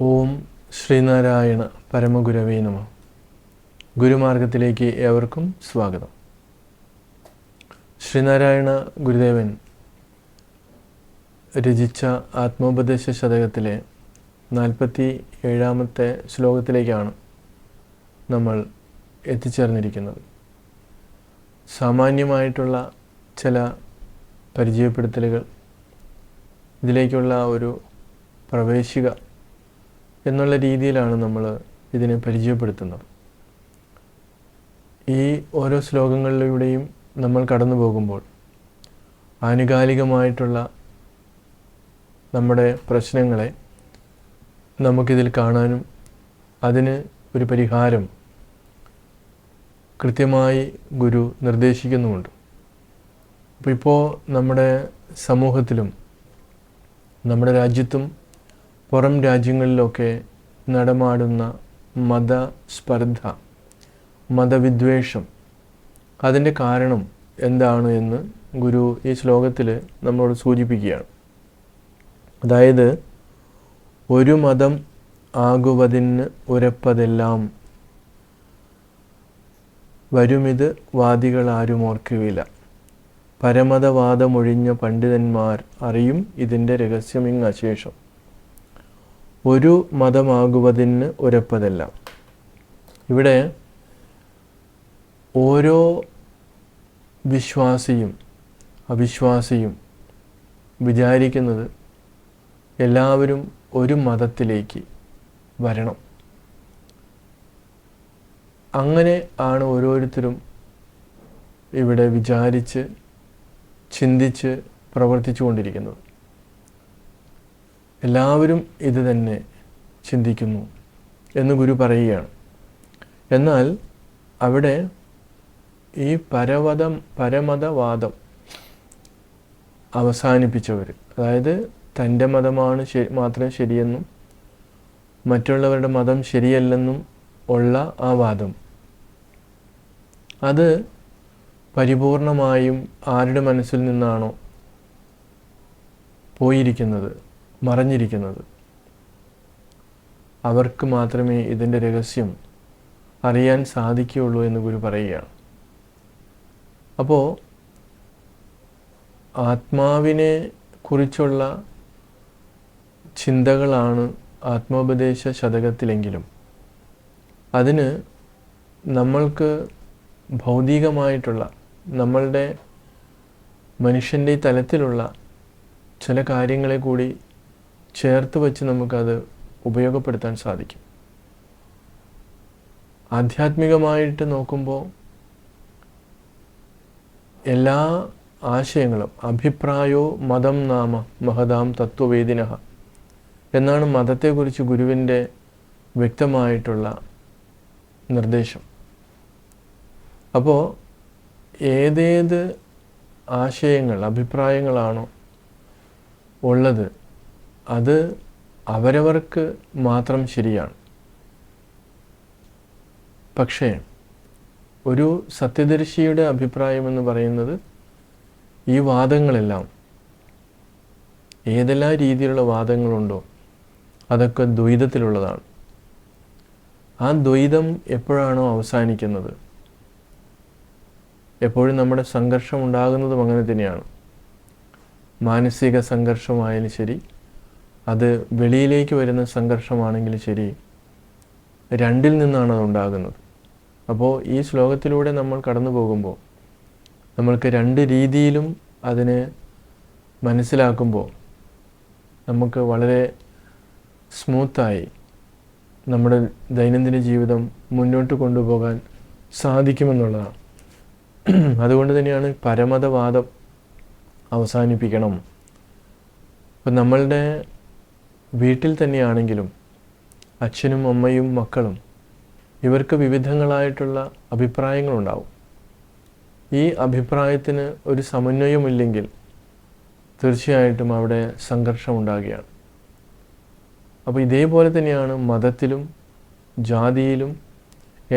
ഓം ശ്രീനാരായണ പരമഗുരവേ നമഃ. ഗുരുമാർഗത്തിലേക്ക് ഏവർക്കും സ്വാഗതം. ശ്രീനാരായണ ഗുരുദേവൻ രചിച്ച ആത്മോപദേശ ശതകത്തിലെ 47-ാമത്തെ ശ്ലോകത്തിലേക്കാണ് നമ്മൾ എത്തിച്ചേർന്നിരിക്കുന്നത്. സാമാന്യമായിട്ടുള്ള ചില പരിചയപ്പെടുത്തലുകൾ, ഇതിലേക്കുള്ള ഒരു പ്രവേശിക എന്നുള്ള രീതിയിലാണ് നമ്മൾ ഇതിനെ പരിചയപ്പെടുത്തുന്നത്. ഈ ഓരോ ശ്ലോകങ്ങളിലൂടെയും നമ്മൾ കടന്നു പോകുമ്പോൾ ആനുകാലികമായിട്ടുള്ള നമ്മുടെ പ്രശ്നങ്ങളെ നമുക്കിതിൽ കാണാനും അതിന് ഒരു പരിഹാരം കൃത്യമായി ഗുരു നിർദ്ദേശിക്കുന്നുമുണ്ട്. അപ്പോൾ ഇപ്പോൾ നമ്മുടെ സമൂഹത്തിലും നമ്മുടെ രാജ്യത്തും പുറം രാജ്യങ്ങളിലൊക്കെ നടമാടുന്ന മതസ്പർദ്ധ, മതവിദ്വേഷം, അതിൻ്റെ കാരണം എന്താണ് എന്ന് ഗുരു ഈ ശ്ലോകത്തിൽ നമ്മളോട് സൂചിപ്പിക്കുകയാണ്. അതായത്, ഒരു മതം ആകുവതിന് ഉരപ്പതെല്ലാം വരുമിത് വാദികളാരും ഓർക്കുവില്ല. പരമതവാദമൊഴിഞ്ഞ പണ്ഡിതന്മാർ അറിയും ഇതിൻ്റെ രഹസ്യമിങ്ങശേഷം. ഒരു മതമാകുവതിന് ഉരപ്പതെല്ലാം. ഇവിടെ ഓരോ വിശ്വാസിയും അവിശ്വാസിയും വിചാരിക്കുന്നത് എല്ലാവരും ഒരു മതത്തിലേക്ക് വരണം. അങ്ങനെ ആണ് ഓരോരുത്തരും ഇവിടെ വിചാരിച്ച് ചിന്തിച്ച് പ്രവർത്തിച്ചു കൊണ്ടിരിക്കുന്നത്. എല്ലാവരും ഇത് തന്നെ ചിന്തിക്കുന്നു എന്ന് ഗുരു പറയുകയാണ്. എന്നാൽ അവിടെ ഈ പരമതവാദം അവസാനിപ്പിച്ചവർ, അതായത് തൻ്റെ മതമാണ് മാത്രം ശരിയെന്നും മറ്റുള്ളവരുടെ മതം ശരിയല്ലെന്നും ഉള്ള ആ വാദം, അത് പരിപൂർണമായും ആരുടെ മനസ്സിൽ നിന്നാണോ പോയിരിക്കുന്നത്, മറഞ്ഞിരിക്കുന്നത്, അവർക്ക് മാത്രമേ ഇതിൻ്റെ രഹസ്യം അറിയാൻ സാധിക്കുകയുള്ളൂ എന്ന് ഗുരു പറയുകയാണ്. അപ്പോൾ ആത്മാവിനെ കുറിച്ചുള്ള ചിന്തകളാണ് ആത്മോപദേശ ശതകത്തിലെങ്കിലും അതിന് നമ്മൾക്ക് ഭൗതികമായിട്ടുള്ള, നമ്മളുടെ മനുഷ്യൻ്റെ തലത്തിലുള്ള ചില കാര്യങ്ങളെ കൂടി ചേർത്ത് വച്ച് നമുക്കത് ഉപയോഗപ്പെടുത്താൻ സാധിക്കും. ആധ്യാത്മികമായിട്ട് നോക്കുമ്പോൾ എല്ലാ ആശയങ്ങളും അഭിപ്രായോ മതം നാമ മഹതാം തത്വവേദിനഃ എന്നാണ് മതത്തെക്കുറിച്ച് ഗുരുവിൻ്റെ വ്യക്തമായിട്ടുള്ള നിർദ്ദേശം. അപ്പോൾ ഏതേത് ആശയങ്ങൾ, അഭിപ്രായങ്ങളാണോ ഉള്ളത് അത് അവരവർക്ക് മാത്രം ശരിയാണ്. പക്ഷേ ഒരു സത്യദർശിയുടെ അഭിപ്രായമെന്ന് പറയുന്നത് ഈ വാദങ്ങളെല്ലാം, ഏതെല്ലാം രീതിയിലുള്ള വാദങ്ങളുണ്ടോ അതൊക്കെ ദ്വൈതത്തിലുള്ളതാണ്. ആ ദ്വൈതം എപ്പോഴാണോ അവസാനിക്കുന്നത്, എപ്പോഴും നമ്മുടെ സംഘർഷം ഉണ്ടാകുന്നതും അങ്ങനെ തന്നെയാണ്. മാനസിക സംഘർഷമായാലും ശരി, അത് വെളിയിലേക്ക് വരുന്ന സംഘർഷമാണെങ്കിലും ശരി, രണ്ടിൽ നിന്നാണ് അത് ഉണ്ടാകുന്നത്. അപ്പോൾ ഈ ശ്ലോകത്തിലൂടെ നമ്മൾ കടന്നു പോകുമ്പോൾ നമ്മൾക്ക് രണ്ട് രീതിയിലും അതിനെ മനസ്സിലാക്കുമ്പോൾ നമുക്ക് വളരെ സ്മൂത്തായി നമ്മുടെ ദൈനംദിന ജീവിതം മുന്നോട്ട് കൊണ്ടുപോകാൻ സാധിക്കുമെന്നുള്ളതാണ്. അതുകൊണ്ട് തന്നെയാണ് പരമതവാദം അവസാനിപ്പിക്കണം. ഇപ്പം നമ്മളുടെ വീട്ടിൽ തന്നെയാണെങ്കിലും അച്ഛനും അമ്മയും മക്കളും ഇവർക്ക് വിവിധങ്ങളായിട്ടുള്ള അഭിപ്രായങ്ങളുണ്ടാവും. ഈ അഭിപ്രായത്തിന് ഒരു സമന്വയമില്ലെങ്കിൽ തീർച്ചയായിട്ടും അവിടെ സംഘർഷം ഉണ്ടാകുകയാണ്. അപ്പോൾ ഇതേപോലെ തന്നെയാണ് മതത്തിലും ജാതിയിലും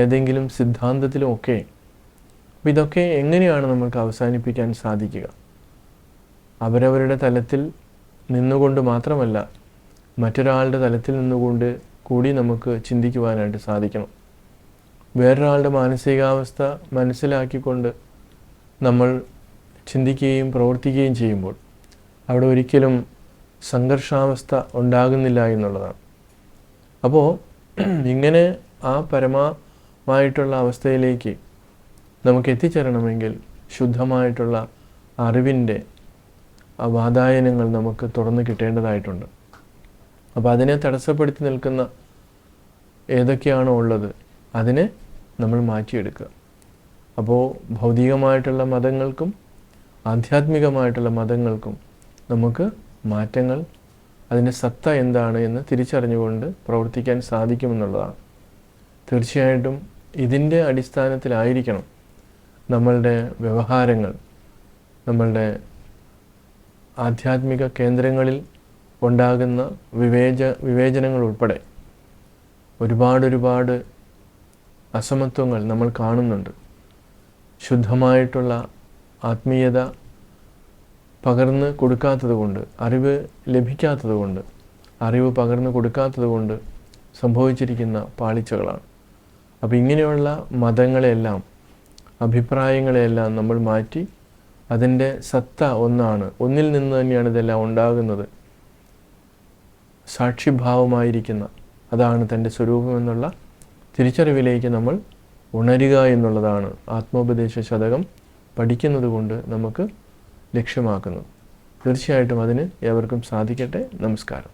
ഏതെങ്കിലും സിദ്ധാന്തത്തിലും ഒക്കെ. അപ്പോൾ ഇതൊക്കെ എങ്ങനെയാണ് നമുക്ക് അവസാനിപ്പിക്കാൻ സാധിക്കുക? അവരവരുടെ തലത്തിൽ നിന്നുകൊണ്ട് മാത്രമല്ല, മറ്റൊരാളുടെ തലത്തിൽ നിന്നുകൊണ്ട് കൂടി നമുക്ക് ചിന്തിക്കുവാനായിട്ട് സാധിക്കണം. വേറൊരാളുടെ മാനസികാവസ്ഥ മനസ്സിലാക്കിക്കൊണ്ട് നമ്മൾ ചിന്തിക്കുകയും പ്രവർത്തിക്കുകയും ചെയ്യുമ്പോൾ അവിടെ ഒരിക്കലും സംഘർഷാവസ്ഥ ഉണ്ടാകുന്നില്ല എന്നുള്ളതാണ്. അപ്പോൾ ഇങ്ങനെ ആ പരമമായിട്ടുള്ള അവസ്ഥയിലേക്ക് നമുക്ക് എത്തിച്ചേരണമെങ്കിൽ ശുദ്ധമായിട്ടുള്ള അറിവിൻ്റെ ആ വാതായനങ്ങൾ നമുക്ക് തുറന്നു കിട്ടേണ്ടതായിട്ടുണ്ട്. അപ്പോൾ അതിനെ തടസ്സപ്പെടുത്തി നിൽക്കുന്ന ഏതൊക്കെയാണോ ഉള്ളത് അതിനെ നമ്മൾ മാറ്റിയെടുക്കുക. അപ്പോൾ ഭൗതികമായിട്ടുള്ള മതങ്ങൾക്കും ആധ്യാത്മികമായിട്ടുള്ള മതങ്ങൾക്കും നമുക്ക് മാറ്റങ്ങൾ, അതിൻ്റെ സത്ത എന്താണ് എന്ന് തിരിച്ചറിഞ്ഞുകൊണ്ട് പ്രവർത്തിക്കാൻ സാധിക്കുമെന്നുള്ളതാണ്. തീർച്ചയായിട്ടും ഇതിൻ്റെ അടിസ്ഥാനത്തിലായിരിക്കണം നമ്മളുടെ വ്യവഹാരങ്ങൾ, നമ്മളുടെ ആധ്യാത്മിക കേന്ദ്രങ്ങളിൽ ഉണ്ടാകുന്ന വിവേചനങ്ങൾ ഉൾപ്പെടെ ഒരുപാട് അസമത്വങ്ങൾ നമ്മൾ കാണുന്നുണ്ട്. ശുദ്ധമായിട്ടുള്ള ആത്മീയത പകർന്ന് കൊടുക്കാത്തത് കൊണ്ട്, അറിവ് ലഭിക്കാത്തത് കൊണ്ട്, അറിവ് പകർന്ന് കൊടുക്കാത്തത് കൊണ്ട് സംഭവിച്ചിരിക്കുന്ന പാളിച്ചകളാണ്. അപ്പോൾ ഇങ്ങനെയുള്ള മതങ്ങളെല്ലാം, അഭിപ്രായങ്ങളെല്ലാം നമ്മൾ മാറ്റി അതിൻ്റെ സത്ത ഒന്നാണ്, ഒന്നിൽ നിന്ന് തന്നെയാണ് ഇതെല്ലാം ഉണ്ടാകുന്നത്, സാക്ഷിഭാവമായിരിക്കുന്ന അതാണ് തൻ്റെ സ്വരൂപമെന്നുള്ള തിരിച്ചറിവിലേക്ക് നമ്മൾ ഉണരുക എന്നുള്ളതാണ് ആത്മോപദേശ ശതകം പഠിക്കുന്നത് കൊണ്ട് നമുക്ക് ലക്ഷ്യമാക്കുന്നത്. തീർച്ചയായിട്ടും അതിന് ഏവർക്കും സാധിക്കട്ടെ. നമസ്കാരം.